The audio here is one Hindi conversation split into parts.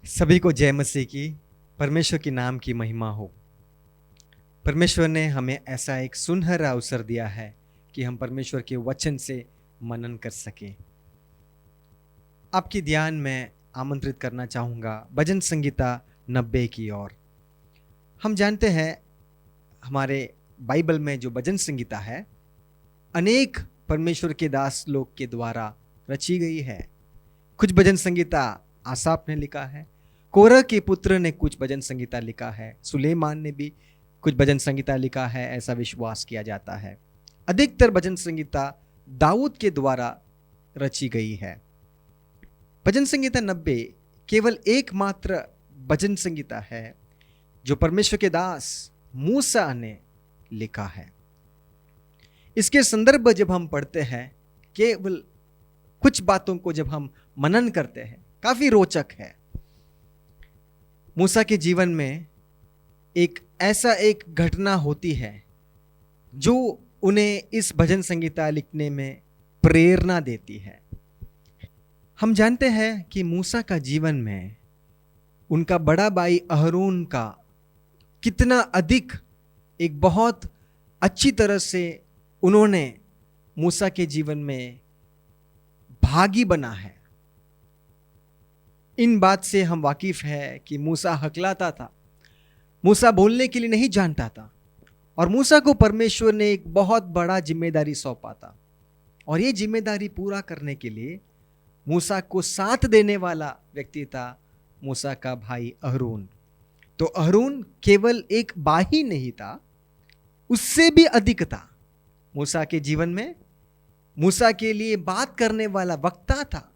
सभी को जय मसीह की। परमेश्वर के नाम की महिमा हो। परमेश्वर ने हमें ऐसा एक सुनहरा अवसर दिया है कि हम परमेश्वर के वचन से मनन कर सकें। आपकी ध्यान में आमंत्रित करना चाहूँगा भजन संगीता 90 की ओर। हम जानते हैं हमारे बाइबल में जो भजन संगीता है अनेक परमेश्वर के दास लोग के द्वारा रची गई है। कुछ भजन संगीता आसाफ ने लिखा है, कोरह के पुत्र ने कुछ भजन संगीता लिखा है, सुलेमान ने भी कुछ भजन संगीता लिखा है, ऐसा विश्वास किया जाता है। अधिकतर भजन संगीता दाऊद के द्वारा रची गई है। भजन संगीता 90 केवल एकमात्र भजन संगीता है जो परमेश्वर के दास मूसा ने लिखा है। इसके संदर्भ जब हम पढ़ते हैं, केवल कुछ बातों को जब हम मनन करते हैं, काफी रोचक है। मूसा के जीवन में एक घटना होती है जो उन्हें इस भजन संगीता लिखने में प्रेरणा देती है। हम जानते हैं कि मूसा का जीवन में उनका बड़ा भाई अहरोन का कितना अधिक एक बहुत अच्छी तरह से उन्होंने मूसा के जीवन में भागी बना है। इन बात से हम वाकिफ है कि मूसा हकलाता था, मूसा बोलने के लिए नहीं जानता था और मूसा को परमेश्वर ने एक बहुत बड़ा जिम्मेदारी सौंपा था और ये जिम्मेदारी पूरा करने के लिए मूसा को साथ देने वाला व्यक्ति था मूसा का भाई अहरोन। तो अहरोन केवल एक भाई नहीं था, उससे भी अधिक था। मूसा के जीवन में मूसा के लिए बात करने वाला वक्ता था।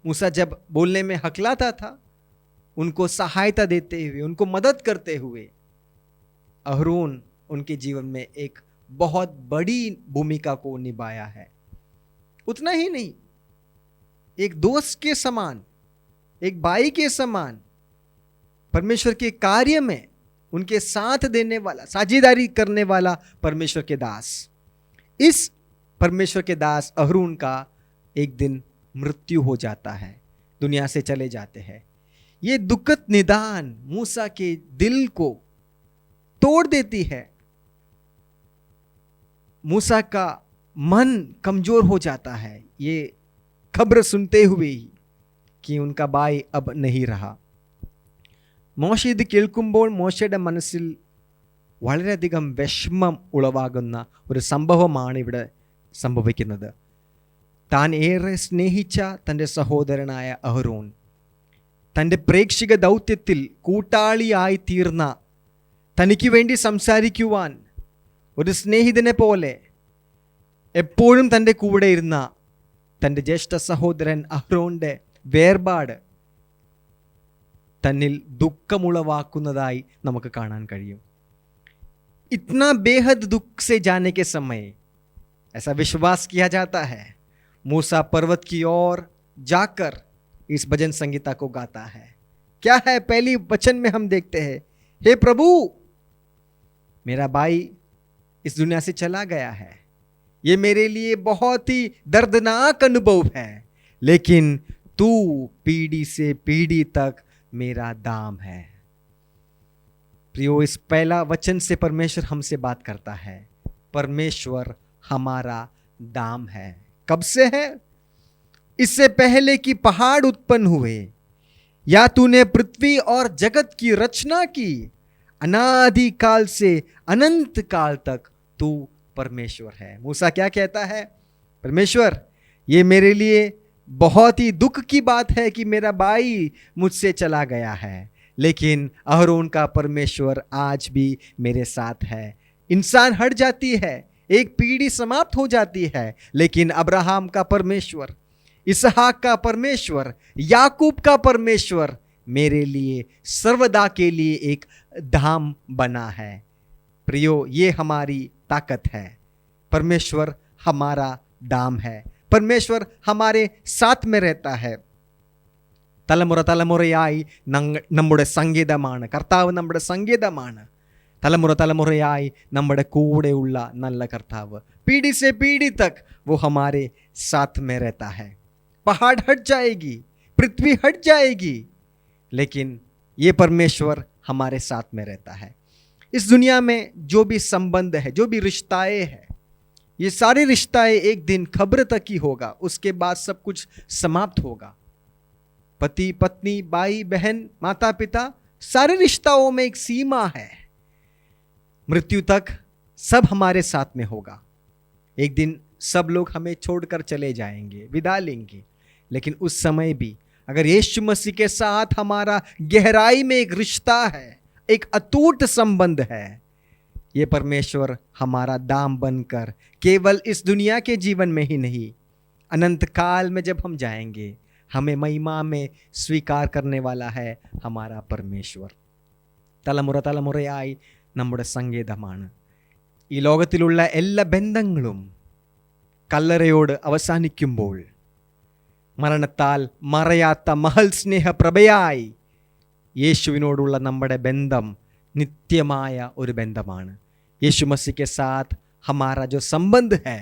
मूसा जब बोलने में हकलाता था, उनको सहायता देते हुए, उनको मदद करते हुए अहरोन उनके जीवन में एक बहुत बड़ी भूमिका को निभाया है। उतना ही नहीं, एक दोस्त के समान, एक भाई के समान परमेश्वर के कार्य में उनके साथ देने वाला, साझेदारी करने वाला परमेश्वर के दास। इस परमेश्वर के दास अहरोन का एक दिन मृत्यु हो जाता है, दुनिया से चले जाते हैं। ये दुखद निदान मूसा के दिल को तोड़ देती है। मूसा का मन कमजोर हो जाता है ये खबर सुनते हुए ही कि उनका भाई अब नहीं रहा। മോശ ഇത് കേൾക്കുമ്പോൾ മോശയുടെ മനസ്സിൽ വളരെയധികം വിഷമം ഉളവാകുന്ന ഒരു സംഭവമാണ് ഇവിടെ സംഭവിക്കുന്നത്. താൻ ഏറെ സ്നേഹിച്ച തൻ്റെ സഹോദരനായ അഹരോൻ തൻ്റെ പ്രേക്ഷിക ദൗത്യത്തിൽ കൂട്ടാളിയായി തീർന്ന, തനിക്ക് വേണ്ടി സംസാരിക്കുവാൻ ഒരു സ്നേഹിതനെ പോലെ എപ്പോഴും തൻ്റെ കൂടെ ഇരുന്ന തൻ്റെ ജ്യേഷ്ഠ സഹോദരൻ അഹ്റോന്റെ വേർപാട് തന്നിൽ ദുഃഖമുളവാക്കുന്നതായി നമുക്ക് കാണാൻ കഴിയും. इतना बेहद दुख से जाने के समय ऐसा विश्वास किया जाता है मूसा पर्वत की ओर जाकर इस भजन संगीता को गाता है। क्या है? पहली वचन में हम देखते हैं, हे प्रभु, मेरा भाई इस दुनिया से चला गया है, ये मेरे लिए बहुत ही दर्दनाक अनुभव है, लेकिन तू पीढ़ी से पीढ़ी तक मेरा दाम है। प्रियो, इस पहला वचन से परमेश्वर हमसे बात करता है। परमेश्वर हमारा दाम है। कब से है? इससे पहले कि पहाड़ उत्पन्न हुए या तूने पृथ्वी और जगत की रचना की, अनादि काल से अनंत काल तक तू परमेश्वर है। मूसा क्या कहता है? परमेश्वर, ये मेरे लिए बहुत ही दुख की बात है कि मेरा भाई मुझसे चला गया है, लेकिन अहरोन का परमेश्वर आज भी मेरे साथ है। इंसान हट जाती है, एक पीढ़ी समाप्त हो जाती है, लेकिन अब्राहम का परमेश्वर, इसहाक का परमेश्वर, याकूब का परमेश्वर मेरे लिए सर्वदा के लिए एक धाम बना है। प्रियो, ये हमारी ताकत है। परमेश्वर हमारा दाम है। परमेश्वर हमारे साथ में रहता है. തലമുറ തലമുറയായി നമ്മുടെ സംഗീതമാണ്. കർത്താവ് നമ്മുടെ സംഗീതമാണ്. തലമുറ തലമുറയായി നമ്മുടെ കൂടെയുള്ള നല്ല കർത്താവ്. पीढ़ी से पीढ़ी तक वो हमारे साथ में रहता है. पहाड़ हट जाएगी, पृथ्वी हट जाएगी, लेकिन ये परमेश्वर हमारे साथ में रहता है। इस दुनिया में जो भी संबंध है, जो भी रिश्ताएं हैं, ये सारे रिश्ताएं एक दिन खबर तक ही होगा, उसके बाद सब कुछ समाप्त होगा। पति पत्नी, भाई बहन, माता पिता, सारे रिश्ताओं में एक सीमा है। मृत्यु तक सब हमारे साथ में होगा। एक दिन सब लोग हमें छोड़कर चले जाएंगे, विदा लेंगे, लेकिन उस समय भी अगर यीशु मसीह के साथ हमारा गहराई में एक रिश्ता है, एक अटूट संबंध है, ये परमेश्वर हमारा दाम बनकर केवल इस दुनिया के जीवन में ही नहीं, अनंत काल में जब हम जाएंगे, हमें महिमा में स्वीकार करने वाला है हमारा परमेश्वर। തലമുറയായി നമ്മുടെ സങ്കേതമാണ്. ഈ ലോകത്തിലുള്ള എല്ലാ ബന്ധങ്ങളും കല്ലറയോട് അവസാനിക്കുമ്പോൾ മരണത്താൽ മറയാത്ത മഹൽ സ്നേഹപ്രഭയായി യേശുവിനോടുള്ള നമ്മുടെ ബന്ധം നിത്യമായ ഒരു ബന്ധമാണ്. यीशु मसीह के साथ हमारा जो संबंध है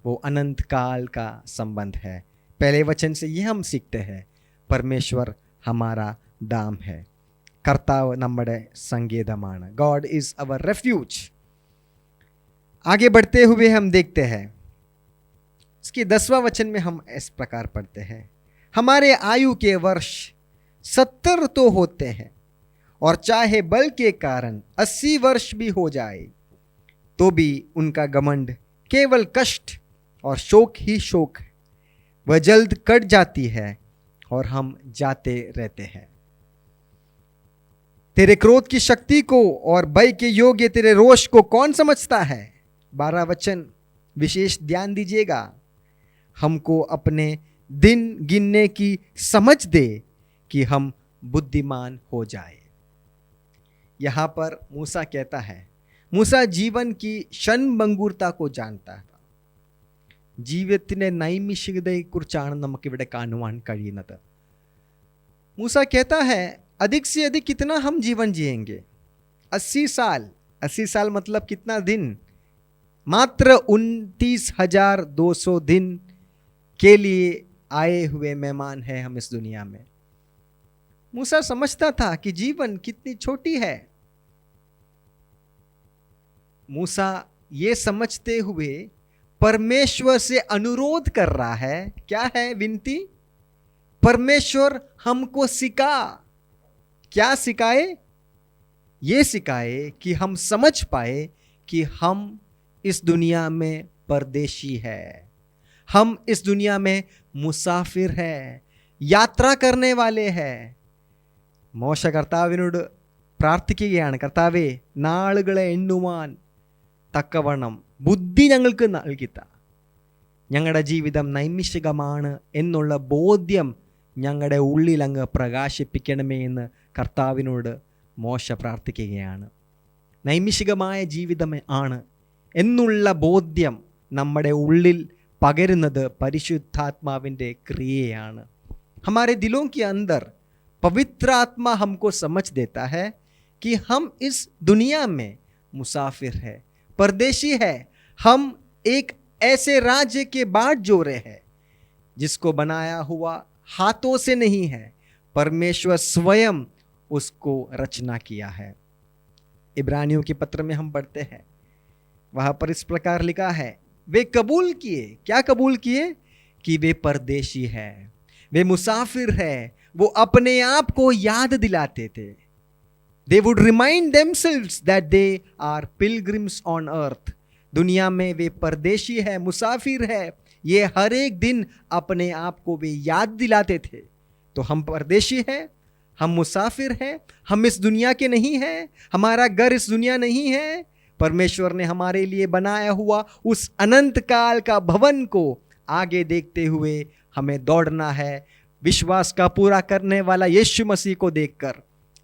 वो अनंत काल का संबंध है. पहले वचन से ये हम सीखते हैं, परमेश्वर हमारा दाम है, कर्ताव നമ്മുടെ संगीतമാണ്. God is our refuge. आगे बढ़ते हुए हम देखते हैं, इसके 10वां वचन में हम इस प्रकार पढ़ते हैं, हमारे आयु के वर्ष 70 तो होते हैं, और चाहे बल के कारण 80 वर्ष भी हो जाए तो भी उनका घमंड केवल कष्ट और शोक ही शोक है. वह जल्द कट जाती है और हम जाते रहते हैं. तेरे क्रोध की शक्ति को और भय के योग्य तेरे रोष को कौन समझता है. 12 वचन विशेष ध्यान दीजिएगा. हमको अपने दिन गिनने की समझ दे कि हम बुद्धिमान हो जाए. यहां पर मूसा कहता है, മൂസ ജീവൻ की ക്ഷണഭംഗുരता को जानता था. ജീവിതത്തിന്റെ നൈമിഷികതയെക്കുറിച്ചാണ് നമുക്കിവിടെ കാണുവാൻ കഴിയുന്നത്. മൂസ कहता है, अधिक से अधिक कितना हम जीवन जिएंगे. 80 साल. 80 साल मतलब कितना दिन. मात्र 29,200 दिन के लिए आए हुए मेहमान हैं हम इस दुनिया में. मूसा समझता था कि जीवन कितनी छोटी है. मूसा ये समझते हुए परमेश्वर से अनुरोध कर रहा है. क्या है विनती. परमेश्वर हमको सिखा. क्या सिखाए. ये सिखाए कि हम समझ पाए कि हम इस दुनिया में परदेशी है, हम इस दुनिया में मुसाफिर है, यात्रा करने वाले हैं. മോശ കർത്താവിനോട് പ്രാർത്ഥിക്കുകയാണ്, കർത്താവേ നാളുകളെ എണ്ണുവാൻ തക്കവണ്ണം ബുദ്ധി ഞങ്ങൾക്ക് നൽകിത്ത, ഞങ്ങളുടെ ജീവിതം നൈമിഷികമാണ് എന്നുള്ള ബോധ്യം ഞങ്ങളുടെ ഉള്ളിൽ അങ്ങ് പ്രകാശിപ്പിക്കണമേ എന്ന് കർത്താവിനോട് മോശ പ്രാർത്ഥിക്കുകയാണ്. നൈമിഷികമായ ജീവിതം ആണ് എന്നുള്ള ബോധ്യം നമ്മുടെ ഉള്ളിൽ പകരുന്നത് പരിശുദ്ധാത്മാവിൻ്റെ ക്രിയയാണ്. हमारे दिलों के अंदर पवित्र आत्मा हमको समझ देता है कि हम इस दुनिया में मुसाफिर है, परदेशी है. हम एक ऐसे राज्य के बाट जोड़े हैं जिसको बनाया हुआ हाथों से नहीं है, परमेश्वर स्वयं उसको रचना किया है. इब्रानियों के पत्र में हम पढ़ते हैं, वहाँ पर इस प्रकार लिखा है, वे कबूल किए. क्या कबूल किए. कि वे परदेशी है, वे मुसाफिर है. वो अपने आप को याद दिलाते थे. They would remind themselves that they are pilgrims on earth. दुनिया में वे परदेशी है, मुसाफिर है. ये हर एक दिन अपने आप को वे याद दिलाते थे. तो हम परदेशी हैं, हम मुसाफिर हैं, हम इस दुनिया के नहीं हैं, हमारा घर इस दुनिया नहीं है. परमेश्वर ने हमारे लिए बनाया हुआ उस अनंत काल का भवन को आगे देखते हुए हमें दौड़ना है. विश्वास का पूरा करने वाला यीशु मसीह को देखकर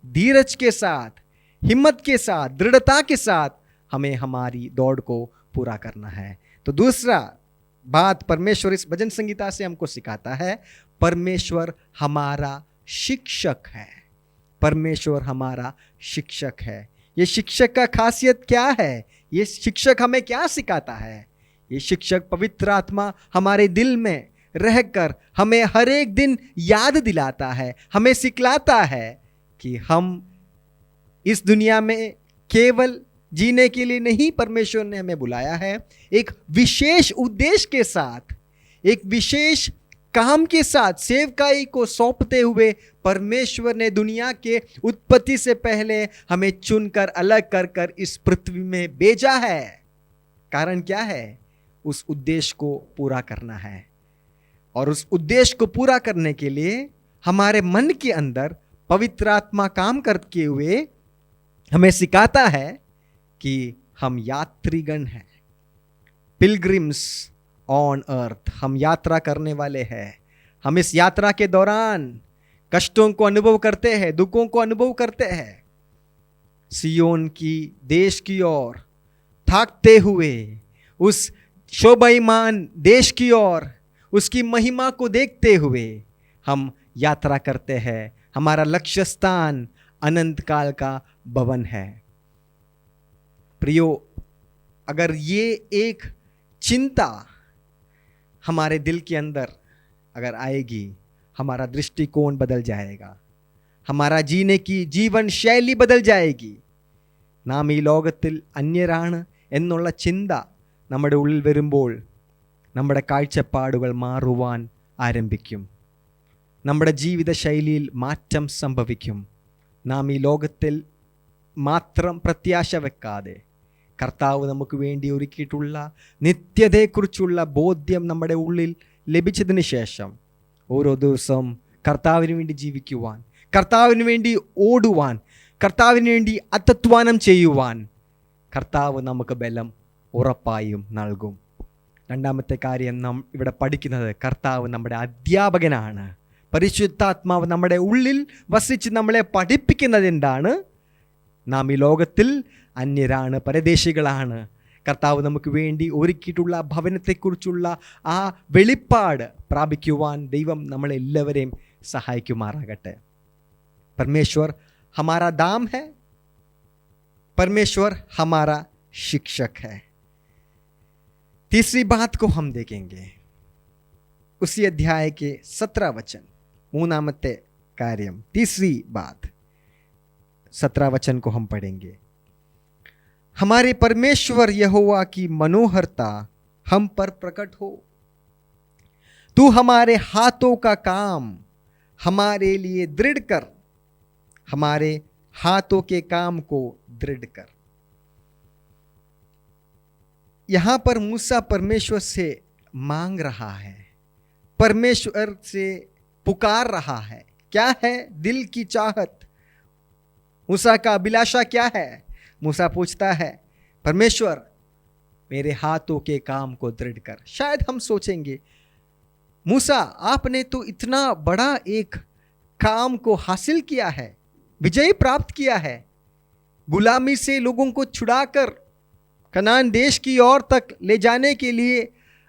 धीरज के साथ, हिम्मत के साथ, दृढ़ता के साथ हमें हमारी दौड़ को पूरा करना है. तो दूसरा बात परमेश्वर इस भजन संगीता से हमको सिखाता है, परमेश्वर हमारा शिक्षक है. परमेश्वर हमारा शिक्षक है. ये शिक्षक का खासियत क्या है. ये शिक्षक हमें क्या सिखाता है. ये शिक्षक पवित्र आत्मा हमारे दिल में रहकर हमें हर एक दिन याद दिलाता है, हमें सिखलाता है कि हम इस दुनिया में केवल जीने के लिए नहीं परमेश्वर ने हमें बुलाया है, एक विशेष उद्देश्य के साथ, एक विशेष काम के साथ सेवकाई को सौंपते हुए परमेश्वर ने दुनिया के उत्पत्ति से पहले हमें चुनकर अलग कर कर इस पृथ्वी में भेजा है। कारण क्या है? उस उद्देश्य को पूरा करना है। और उस उद्देश्य को पूरा करने के लिए हमारे मन के अंदर पवित्र आत्मा काम करते हुए हमें सिखाता है कि हम यात्रीगण हैं, पिलग्रिम्स ऑन अर्थ। हम यात्रा करने वाले हैं। हम इस यात्रा के दौरान कष्टों को अनुभव करते हैं, दुखों को अनुभव करते हैं। सियोन की देश की ओर थाकते हुए, उस शोभायमान देश की ओर, उसकी महिमा को देखते हुए हम यात्रा करते हैं। हमारा लक्ष्य स्थान अनंत काल का भवन है। प्रियो, अगर ये एक चिंता हमारे दिल के अंदर अगर आएगी, हमारा दृष्टिकोण बदल जाएगा, हमारा जीने की जीवन शैली बदल जाएगी. നാം ഈ ലോകത്തിൽ അന്യരാണ് എന്നുള്ള ചിന്ത നമ്മുടെ ഉള്ളിൽ വരുമ്പോൾ നമ്മുടെ കാഴ്ചപ്പാടുകൾ മാറുവാൻ ആരംഭിക്കും. നമ്മുടെ ജീവിത ശൈലിയിൽ മാറ്റം സംഭവിക്കും. നാം ഈ ലോകത്തിൽ മാത്രം പ്രത്യാശ വെക്കാതെ കർത്താവ് നമുക്ക് വേണ്ടി ഒരുക്കിയിട്ടുള്ള നിത്യതയെക്കുറിച്ചുള്ള ബോധ്യം നമ്മുടെ ഉള്ളിൽ ലഭിച്ചതിന് ശേഷം ഓരോ ദിവസവും കർത്താവിന് വേണ്ടി ജീവിക്കുവാൻ, കർത്താവിന് വേണ്ടി ഓടുവാൻ, കർത്താവിന് വേണ്ടി അത്യധ്വാനം ചെയ്യുവാൻ കർത്താവ് നമുക്ക് ബലം ഉറപ്പായും നൽകും. രണ്ടാമത്തെ കാര്യം നാം ഇവിടെ പഠിക്കുന്നത്, കർത്താവ് നമ്മുടെ അധ്യാപകനാണ്. പരിശുദ്ധാത്മാവ് നമ്മുടെ ഉള്ളിൽ വസിച്ച് നമ്മളെ പഠിപ്പിക്കുന്നത് എന്താണ്? നാം ഈ ലോകത്തിൽ അന്യരാണ്, പരദേശികളാണ്. കർത്താവ് നമുക്ക് വേണ്ടി ഒരുക്കിയിട്ടുള്ള ഭവനത്തെക്കുറിച്ചുള്ള ആ വെളിപ്പാട് പ്രാപിക്കുവാൻ ദൈവം നമ്മളെല്ലാവരെയും സഹായിക്കുമാറാകട്ടെ. परमेश्वर हमारा दाम है, परमेश्वर हमारा शिक्षक है. तीसरी बात को हम देखेंगे उसी अध्याय के 17 वचन. മൂന്നാമത്തെ കാര്യം, तीसरी बात 17 वचन को हम पढ़ेंगे. हमारे परमेश्वर यहोवा की मनोहरता हम पर प्रकट हो. तू हमारे हाथों का काम हमारे लिए दृढ़ कर, हमारे हाथों के काम को दृढ़ कर. यहां पर मूसा परमेश्वर से मांग रहा है, परमेश्वर से पुकार रहा है. क्या है दिल की चाहत? मूसा का अभिलाषा क्या है? मूसा पूछता है, परमेश्वर मेरे हाथों के काम को दृढ़ कर. शायद हम सोचेंगे, मूसा आपने तो इतना बड़ा एक काम को हासिल किया है, विजय प्राप्त किया है, गुलामी से लोगों को छुड़ाकर कनान देश की ओर तक ले जाने के लिए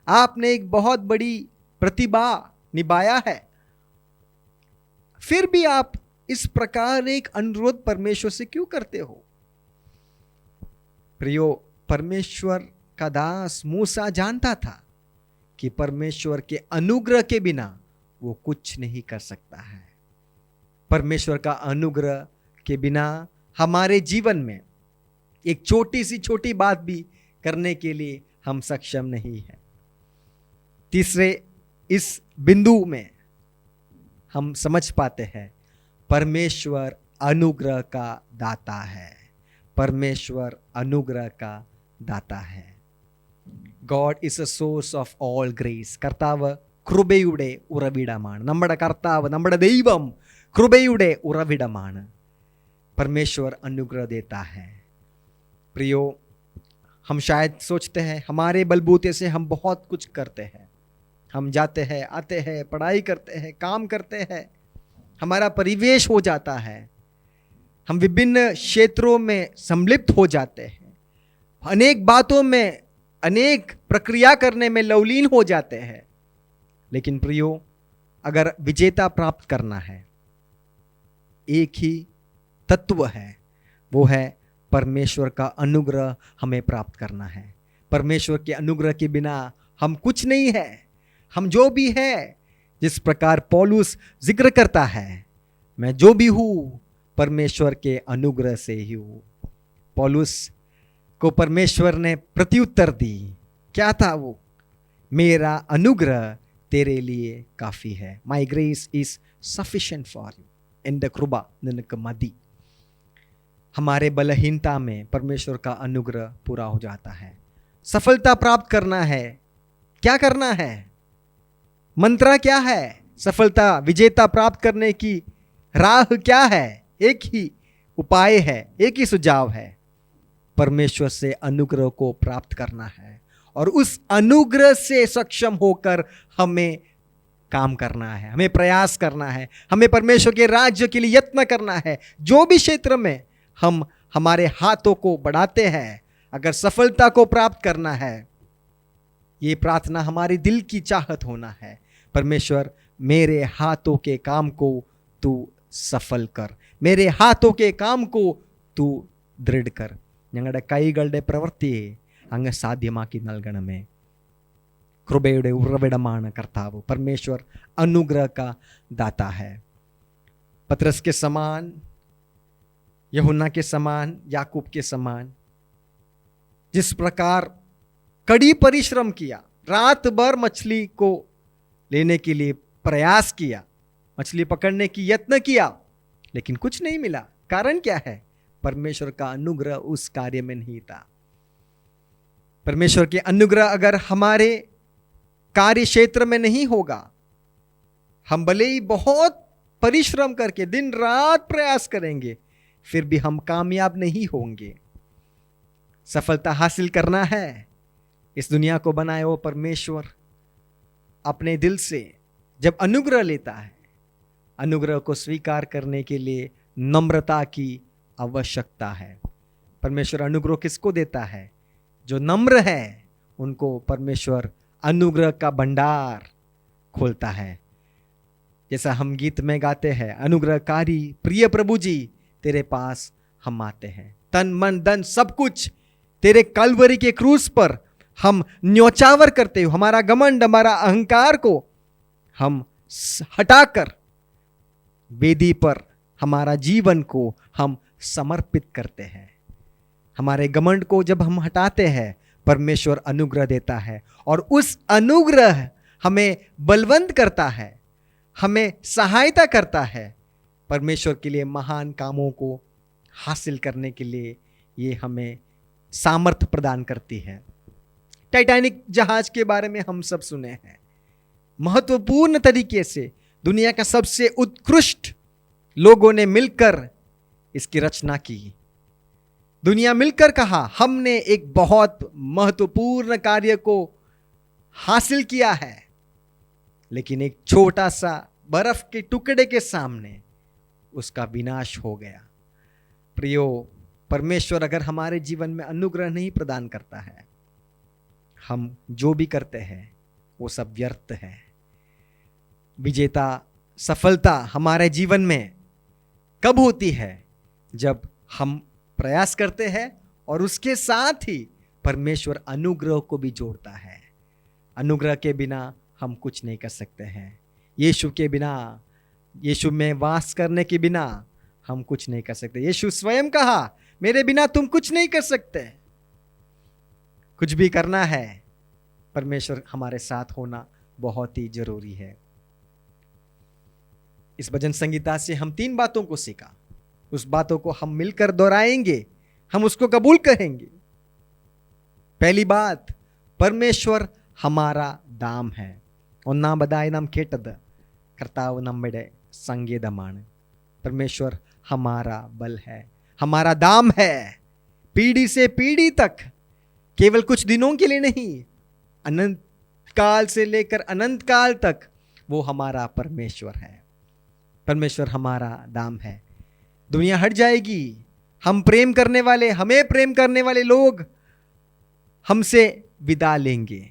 आपने एक बहुत बड़ी प्रतिभा निभाया है. फिर भी आप इस प्रकार एक अनुरोध परमेश्वर से क्यों करते हो? प्रियो, परमेश्वर का दास मूसा जानता था कि परमेश्वर के अनुग्रह के बिना वो कुछ नहीं कर सकता है. परमेश्वर का अनुग्रह के बिना हमारे जीवन में एक छोटी सी छोटी बात भी करने के लिए हम सक्षम नहीं है. तीसरे इस बिंदु में हम समझ पाते हैं, परमेश्वर अनुग्रह का दाता है. परमेश्वर अनुग्रह का दाता है. God is a source of all grace. കർത്താവ് കൃപയുടെ ഉറവിടമാണ്. നമ്മുടെ കർത്താവ്, നമ്മുടെ ദൈവം കൃപയുടെ ഉറവിടമാണ്. परमेश्वर अनुग्रह देता है. प्रियो, हम शायद सोचते हैं हमारे बलबूते से हम बहुत कुछ करते हैं. हम जाते हैं, आते हैं, पढ़ाई करते हैं, काम करते हैं, हमारा परिवेश हो जाता है, हम विभिन्न क्षेत्रों में सम्मिलित हो जाते हैं, अनेक बातों में, अनेक प्रक्रिया करने में लवलीन हो जाते हैं. लेकिन प्रियो, अगर विजेता प्राप्त करना है, एक ही तत्व है, वो है परमेश्वर का अनुग्रह हमें प्राप्त करना है. परमेश्वर के अनुग्रह के बिना हम कुछ नहीं है. हम जो भी है, जिस प्रकार पौलुस जिक्र करता है, मैं जो भी हूँ परमेश्वर के अनुग्रह से ही हो। पौलुस को परमेश्वर ने प्रत्युत्तर दी, क्या था वो? मेरा अनुग्रह तेरे लिए काफी है। माई grace is sufficient for you, എന്റെ കൃപ നിനക്ക് മതി। हमारे बलहीनता में परमेश्वर का अनुग्रह पूरा हो जाता है। सफलता प्राप्त करना है, क्या करना है? मंत्र क्या है? सफलता विजेता प्राप्त करने की राह क्या है? एक ही उपाय है, एक ही सुझाव है, परमेश्वर से अनुग्रह को प्राप्त करना है और उस अनुग्रह से सक्षम होकर हमें काम करना है, हमें प्रयास करना है, हमें परमेश्वर के राज्य के लिए यत्न करना है। जो भी क्षेत्र में हम हमारे हाथों को बढ़ाते हैं, अगर सफलता को प्राप्त करना है, ये प्रार्थना हमारे दिल की चाहत होना है, परमेश्वर मेरे हाथों के काम को तू सफल कर, मेरे हाथों के काम को तू दृढ़ कर, ഞങ്ങളുടെ കൈകളുടെ പ്രവൃത്തിയെ അങ്ങ് സാധ്യമാക്കി നൽകണമേ। കൃപയുടെ ഉറവിടമാണ് കർത്താവ്। परमेश्वर अनुग्रह का दाता है। पतरस के समान, यूहन्ना के समान, याकूब के समान, जिस प्रकार कड़ी परिश्रम किया, रात भर मछली को लेने के लिए प्रयास किया, मछली पकड़ने की यत्न किया, लेकिन कुछ नहीं मिला। कारण क्या है? परमेश्वर का अनुग्रह उस कार्य में नहीं था। परमेश्वर के अनुग्रह अगर हमारे कार्य क्षेत्र में नहीं होगा, हम भले ही बहुत परिश्रम करके दिन रात प्रयास करेंगे, फिर भी हम कामयाब नहीं होंगे। सफलता हासिल करना है, इस दुनिया को बनाए वो परमेश्वर अपने दिल से जब अनुग्रह लेता है, अनुग्रह को स्वीकार करने के लिए नम्रता की आवश्यकता है। परमेश्वर अनुग्रह किसको देता है? जो नम्र है उनको परमेश्वर अनुग्रह का भंडार खोलता है। जैसा हम गीत में गाते हैं, अनुग्रहकारी प्रिय प्रभु जी तेरे पास हम आते हैं, तन मन धन सब कुछ तेरे कलवरी के क्रूस पर हम न्योछावर करते हुए हमारा घमंड, हमारा अहंकार को हम हटाकर वेदी पर हमारा जीवन को हम समर्पित करते हैं। हमारे घमंड को जब हम हटाते हैं, परमेश्वर अनुग्रह देता है और उस अनुग्रह हमें बलवंत करता है, हमें सहायता करता है परमेश्वर के लिए महान कामों को हासिल करने के लिए। ये हमें सामर्थ्य प्रदान करती है। टाइटैनिक जहाज के बारे में हम सब सुने हैं। महत्वपूर्ण तरीके से दुनिया का सबसे उत्कृष्ट लोगों ने मिलकर इसकी रचना की। दुनिया मिलकर कहा हमने एक बहुत महत्वपूर्ण कार्य को हासिल किया है, लेकिन एक छोटा सा बर्फ के टुकड़े के सामने उसका विनाश हो गया। प्रियो, परमेश्वर अगर हमारे जीवन में अनुग्रह नहीं प्रदान करता है, हम जो भी करते हैं वो सब व्यर्थ है। विजेता सफलता हमारे जीवन में कब होती है? जब हम प्रयास करते हैं और उसके साथ ही परमेश्वर अनुग्रह को भी जोड़ता है। अनुग्रह के बिना हम कुछ नहीं कर सकते हैं। यीशु के बिना, यीशु में वास करने के बिना हम कुछ नहीं कर सकते। यीशु स्वयं कहा, मेरे बिना तुम कुछ नहीं कर सकते। कुछ भी करना है, परमेश्वर हमारे साथ होना बहुत ही जरूरी है। इस भजन संगीता से हम 3 बातों को सीखा। उस बातों को हम मिलकर दोहराएंगे, हम उसको कबूल करेंगे। पहली बात, परमेश्वर हमारा दाम है। ഒന്നാമതായി നാം കേട്ടത്, കർത്താവ് നമ്മുടെ സങ്കേതമാണ്। परमेश्वर हमारा बल है, हमारा दाम है। पीढ़ी से पीढ़ी तक, केवल कुछ दिनों के लिए नहीं, अनंत काल से लेकर अनंत काल तक वो हमारा परमेश्वर है। परमेश्वर हमारा दाम है। दुनिया हट जाएगी, हम प्रेम करने वाले, हमें प्रेम करने वाले लोग हमसे विदा लेंगे,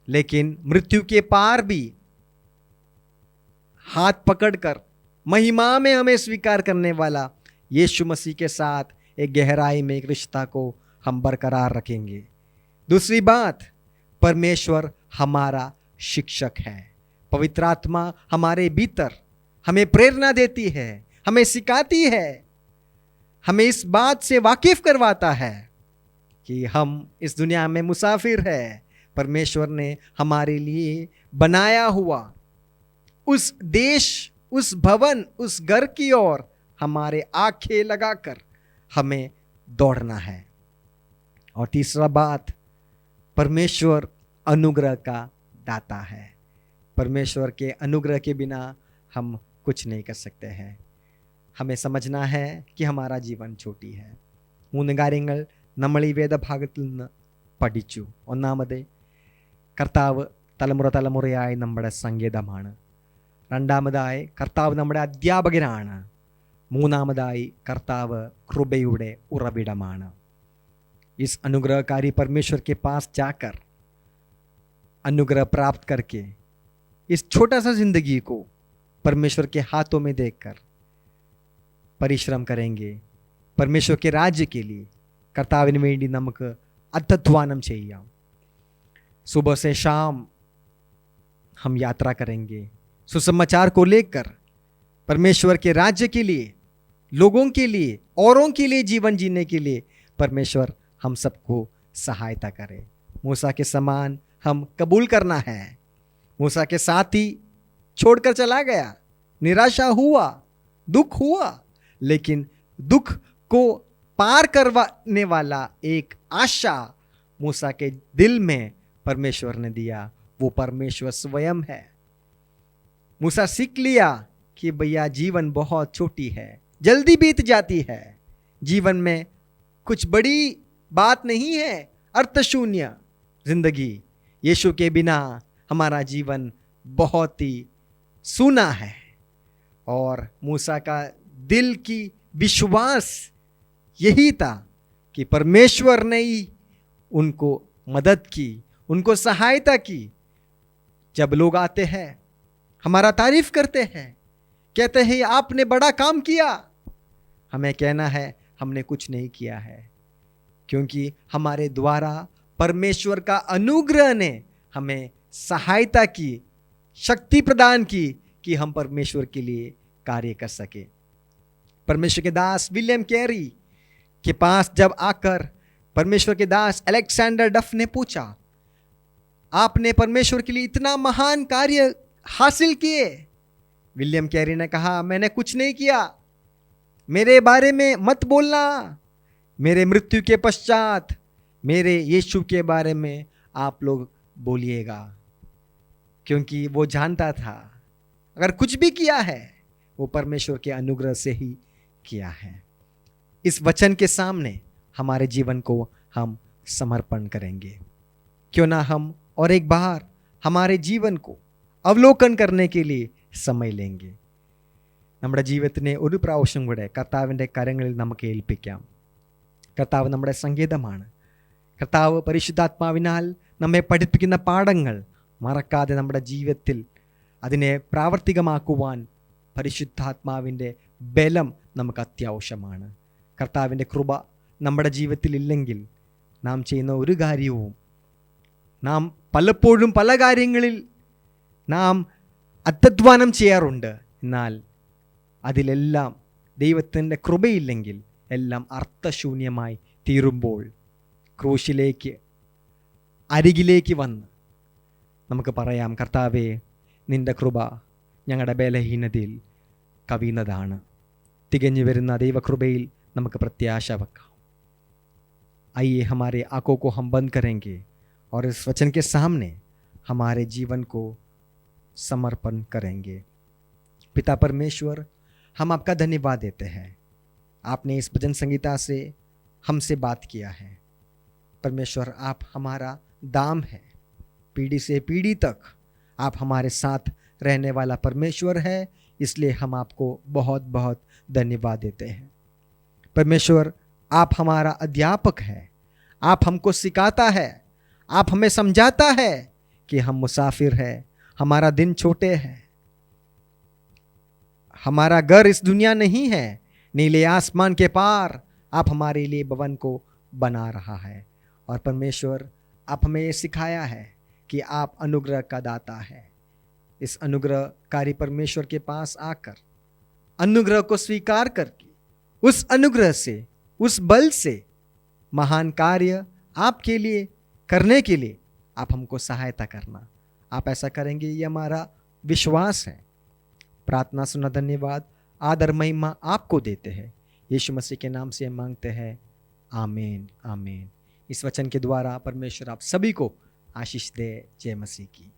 लेकिन मृत्यु के पार भी हाथ पकड़कर महिमा में हमें स्वीकार करने वाला यीशु मसीह के साथ एक गहराई में एक रिश्ता को हम बरकरार रखेंगे। दूसरी बात, परमेश्वर हमारा शिक्षक है। पवित्र आत्मा हमारे भीतर हमें प्रेरणा देती है, हमें सिखाती है हमें इस बात से वाकिफ करवाता है कि हम इस दुनिया में मुसाफिर है। परमेश्वर ने हमारे लिए बनाया हुआ उस देश, उस भवन, उस घर की ओर हमारे आंखें लगाकर हमें दौड़ना है। और तीसरा बात, परमेश्वर अनुग्रह का दाता है। परमेश्वर के अनुग्रह के बिना हम कुछ नहीं कर सकते हैं। हमें समझना है कि हमारा जीवन छोटी है। മൂന്ന് കാര്യങ്ങൾ നമ്മൾ ഈ വേദഭാഗത്തിൽ നിന്ന് പഠിച്ചു. ഒന്നാമത്, കർത്താവ് തലമുറ തലമുറയായി നമ്മുടെ സങ്കേതമാണ്. രണ്ടാമതായി, കർത്താവ് നമ്മുടെ അധ്യാപകനാണ്. മൂന്നാമതായി, കർത്താവ് കൃപയുടെ ഉറവിടമാണ്. इस अनुग्रहकारी परमेश्वर के पास जाकर अनुग्रह प्राप्त करके इस छोटा सा जिंदगी को परमेश्वर के हाथों में देखकर പരിശ്രമം करेंगे. परमेश्वर के राज्य के लिए കർത്താവിന് വേണ്ടി നമുക്ക് അധ്വാനം ചെയ്യാം. सुबह से शाम हम यात्रा करेंगे सुसमाचार को लेकर, परमेश्वर के राज्य के लिए, लोगों के लिए, औरों के लिए जीवन जीने के लिए परमेश्वर हम सबको सहायता करे. मूसा के समान हम कबूल करना है. मूसा के साथी छोड़कर चला गया, निराशा हुआ, दुख हुआ, लेकिन दुख को पार करवाने वाला एक आशा मूसा के दिल में परमेश्वर ने दिया. वो परमेश्वर स्वयं है. मूसा सीख लिया कि भैया जीवन बहुत छोटी है, जल्दी बीत जाती है. जीवन में कुछ बड़ी बात नहीं है, अर्थशून्य जिंदगी. यीशु के बिना हमारा जीवन बहुत ही सूना है. और मूसा का दिल की विश्वास यही था कि परमेश्वर ने ही उनको मदद की, उनको सहायता की. जब लोग आते हैं, हमारा तारीफ करते हैं, कहते हैं आपने बड़ा काम किया, हमें कहना है हमने कुछ नहीं किया है, क्योंकि हमारे द्वारा परमेश्वर का अनुग्रह ने हमें सहायता की, शक्ति प्रदान की कि हम परमेश्वर के लिए कार्य कर सके. परमेश्वर के दास विलियम कैरी के पास जब आकर परमेश्वर के दास अलेक्जेंडर डफ ने पूछा, आपने परमेश्वर के लिए इतना महान कार्य हासिल किए. विलियम कैरी ने कहा, मैंने कुछ नहीं किया, मेरे बारे में मत बोलना. मेरे मृत्यु के पश्चात मेरे यीशु के बारे में आप लोग बोलिएगा. क्योंकि वो जानता था अगर कुछ भी किया है वो परमेश्वर के अनुग्रह से ही किया है. इस वचन के सामने हमारे जीवन को हम समर्पण करेंगे. क्यों ना हम और एक बार हमारे जीवन को അവലോകൻ करने के लिए समय लेंगे. നമ്മുടെ ജീവിതത്തിനെ ഒരു പ്രാവശ്യം കൂടെ കർത്താവിൻ്റെ കരങ്ങളിൽ നമുക്ക് ഏൽപ്പിക്കാം. കർത്താവ് നമ്മുടെ സങ്കേതമാണ്. കർത്താവ് പരിശുദ്ധാത്മാവിനാൽ നമ്മെ പഠിപ്പിക്കുന്ന പാഠങ്ങൾ മറക്കാതെ നമ്മുടെ ജീവിതത്തിൽ അതിനെ പ്രാവർത്തികമാക്കുവാൻ പരിശുദ്ധാത്മാവിൻ്റെ ബലം നമുക്ക് അത്യാവശ്യമാണ്. കർത്താവിൻ്റെ കൃപ നമ്മുടെ ജീവിതത്തിൽ ഇല്ലെങ്കിൽ നാം ചെയ്യുന്ന ഒരു കാര്യവും, നാം പലപ്പോഴും പല കാര്യങ്ങളിൽ നാം അധ്വാനം ചെയ്യാറുണ്ട്, എന്നാൽ അതിലെല്ലാം ദൈവത്തിൻ്റെ കൃപയില്ലെങ്കിൽ എല്ലാം അർത്ഥശൂന്യമായി തീരുമ്പോൾ ക്രൂശിലേക്ക് അരികിലേക്ക് വന്ന് നമുക്ക് പറയാം, കർത്താവേ നിൻ്റെ കൃപ ഞങ്ങളുടെ ബലഹീനതയിൽ കവിയുന്നതാണ്. തികഞ്ഞു വരുന്ന ദൈവകൃപയിൽ നമുക്ക് പ്രത്യാശ വെക്കാം. आइए हमारे आंखों को हम बंद करेंगे और इस वचन के सामने हमारे जीवन को समर्पण करेंगे. पिता परमेश्वर, हम आपका धन्यवाद देते हैं. आपने इस भजन संगीता से हमसे बात किया है. परमेश्वर, आप हमारा दाम है. पीढ़ी से पीढ़ी तक आप हमारे साथ रहने वाला परमेश्वर है, इसलिए हम आपको बहुत बहुत धन्यवाद देते हैं. परमेश्वर, आप हमारा अध्यापक है. आप हमको सिखाता है, आप हमें समझाता है कि हम मुसाफिर हैं, हमारा दिन छोटे हैं, हमारा घर इस दुनिया नहीं है, नीले आसमान के पार आप हमारे लिए भवन को बना रहा है. और परमेश्वर, आप हमें ये सिखाया है कि आप अनुग्रह का दाता है. इस अनुग्रहकारी परमेश्वर के पास आकर अनुग्रह को स्वीकार करके उस अनुग्रह से, उस बल से महान कार्य आपके लिए करने के लिए आप हमको सहायता करना। आप ऐसा करेंगे ये हमारा विश्वास है। प्रार्थना सुना, धन्यवाद, आदर महिमा आपको देते हैं। यीशु मसीह के नाम से हम मांगते हैं, आमीन आमीन। इस वचन के द्वारा परमेश्वर आप सभी को आशीष दे। जय मसीह की।